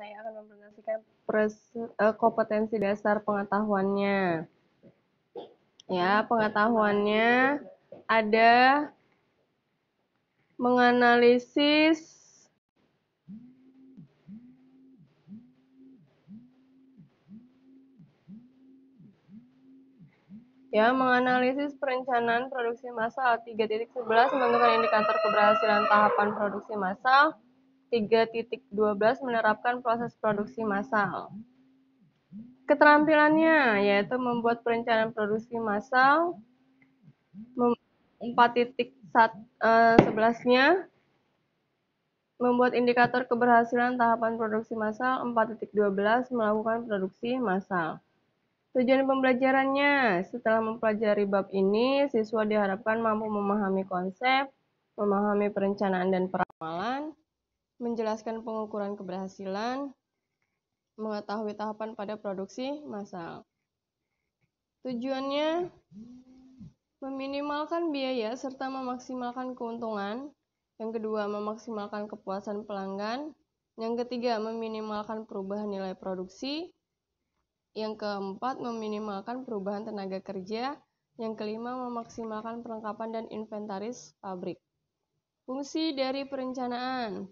saya akan mempresentasikan kompetensi dasar pengetahuannya. Ya, pengetahuannya ada menganalisis perencanaan produksi massal. 3.11 menentukan indikator keberhasilan tahapan produksi massal. 3.12 menerapkan proses produksi massal. Keterampilannya yaitu membuat perencanaan produksi massal. 4.11-nya membuat indikator keberhasilan tahapan produksi massal. 4.12 melakukan produksi massal. Tujuan pembelajarannya, setelah mempelajari bab ini, siswa diharapkan mampu memahami konsep, memahami perencanaan dan peramalan, menjelaskan pengukuran keberhasilan, mengetahui tahapan pada produksi massal. Tujuannya, meminimalkan biaya serta memaksimalkan keuntungan. Yang kedua, memaksimalkan kepuasan pelanggan. Yang ketiga, meminimalkan perubahan nilai produksi. Yang keempat, meminimalkan perubahan tenaga kerja. Yang kelima, memaksimalkan perlengkapan dan inventaris pabrik. Fungsi dari perencanaan.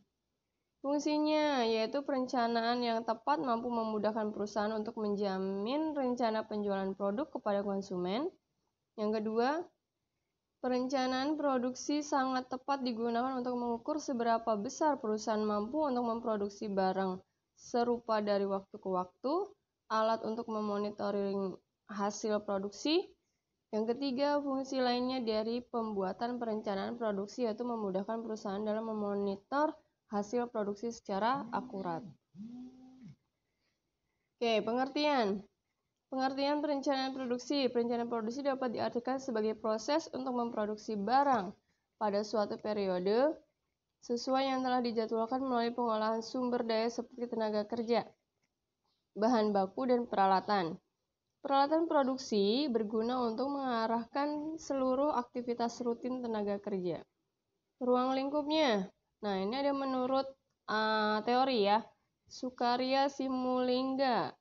Fungsinya yaitu perencanaan yang tepat mampu memudahkan perusahaan untuk menjamin rencana penjualan produk kepada konsumen. Yang kedua, perencanaan produksi sangat tepat digunakan untuk mengukur seberapa besar perusahaan mampu untuk memproduksi barang serupa dari waktu ke waktu. Alat untuk memonitoring hasil produksi. Yang ketiga, fungsi lainnya dari pembuatan perencanaan produksi yaitu memudahkan perusahaan dalam memonitor hasil produksi secara akurat. Oke, pengertian. Pengertian perencanaan produksi. Perencanaan produksi dapat diartikan sebagai proses untuk memproduksi barang pada suatu periode sesuai yang telah dijadwalkan melalui pengolahan sumber daya seperti tenaga kerja, bahan baku, dan peralatan. Peralatan produksi berguna untuk mengarahkan seluruh aktivitas rutin tenaga kerja. Ruang lingkupnya. Nah, ini ada menurut teori ya, Sukarya Simulingga.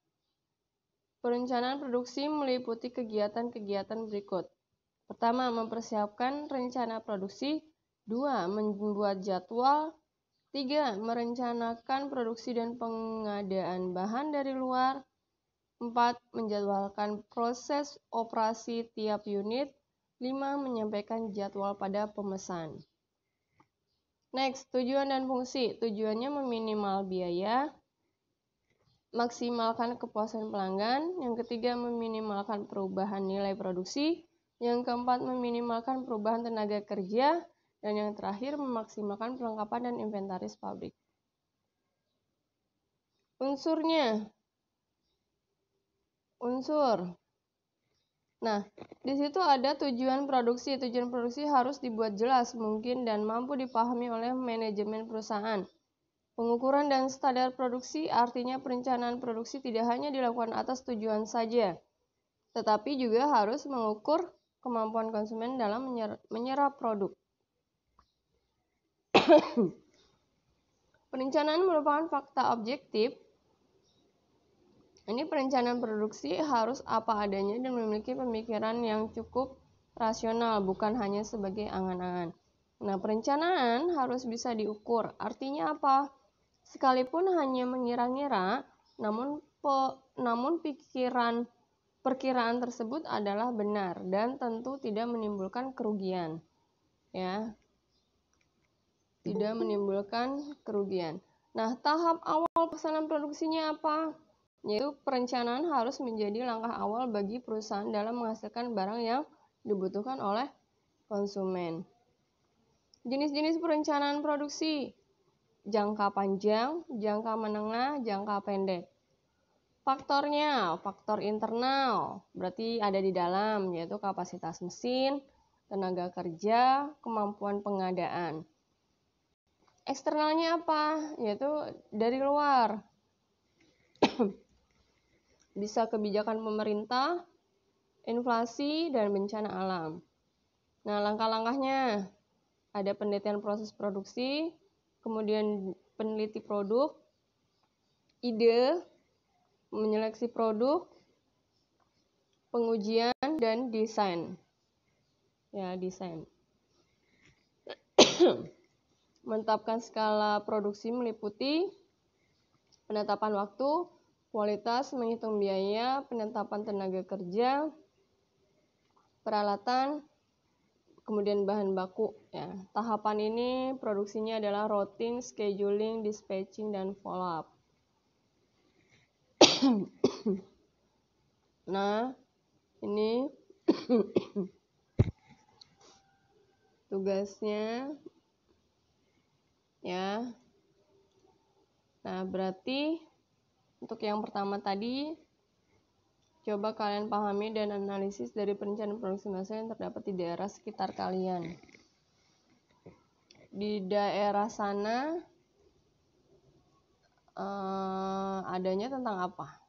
Perencanaan produksi meliputi kegiatan-kegiatan berikut. Pertama, mempersiapkan rencana produksi. 2. Membuat jadwal. 3. Merencanakan produksi dan pengadaan bahan dari luar. 4. Menjadwalkan proses operasi tiap unit. 5. Menyampaikan jadwal pada pemesan. Next, tujuan dan fungsi. Tujuannya meminimal biaya, maksimalkan kepuasan pelanggan. Yang ketiga, meminimalkan perubahan nilai produksi. Yang keempat, meminimalkan perubahan tenaga kerja. Dan yang terakhir, memaksimalkan perlengkapan dan inventaris pabrik. Unsurnya. Unsur. Nah, di situ ada tujuan produksi. Tujuan produksi harus dibuat jelas, mungkin, dan mampu dipahami oleh manajemen perusahaan. Pengukuran dan standar produksi artinya perencanaan produksi tidak hanya dilakukan atas tujuan saja, tetapi juga harus mengukur kemampuan konsumen dalam menyerap produk. Perencanaan merupakan fakta objektif. Ini perencanaan produksi harus apa adanya dan memiliki pemikiran yang cukup rasional, bukan hanya sebagai angan-angan. Nah, perencanaan harus bisa diukur. Artinya apa? Sekalipun hanya mengira-ngira, namun perkiraan tersebut adalah benar dan tentu tidak menimbulkan kerugian. Ya. Tidak menimbulkan kerugian. Nah, tahap awal pelaksanaan produksinya apa? Yaitu perencanaan harus menjadi langkah awal bagi perusahaan dalam menghasilkan barang yang dibutuhkan oleh konsumen. Jenis-jenis perencanaan produksi: jangka panjang, jangka menengah, jangka pendek. Faktornya, faktor internal, berarti ada di dalam, yaitu kapasitas mesin, tenaga kerja, kemampuan pengadaan. Eksternalnya apa? Yaitu dari luar. Bisa kebijakan pemerintah, inflasi, dan bencana alam. Nah, langkah-langkahnya ada penelitian proses produksi, kemudian peneliti produk ide, menyeleksi produk, pengujian, dan desain. Ya, desain. Menetapkan skala produksi meliputi penetapan waktu, kualitas, menghitung biaya, penetapan tenaga kerja, peralatan, kemudian bahan baku. Ya, tahapan ini produksinya adalah routing, scheduling, dispatching, dan follow up. Nah, ini tugasnya ya. Nah, berarti untuk yang pertama tadi coba kalian pahami dan analisis dari perencanaan produksi massal yang terdapat di daerah sekitar kalian. Di daerah sana adanya tentang apa?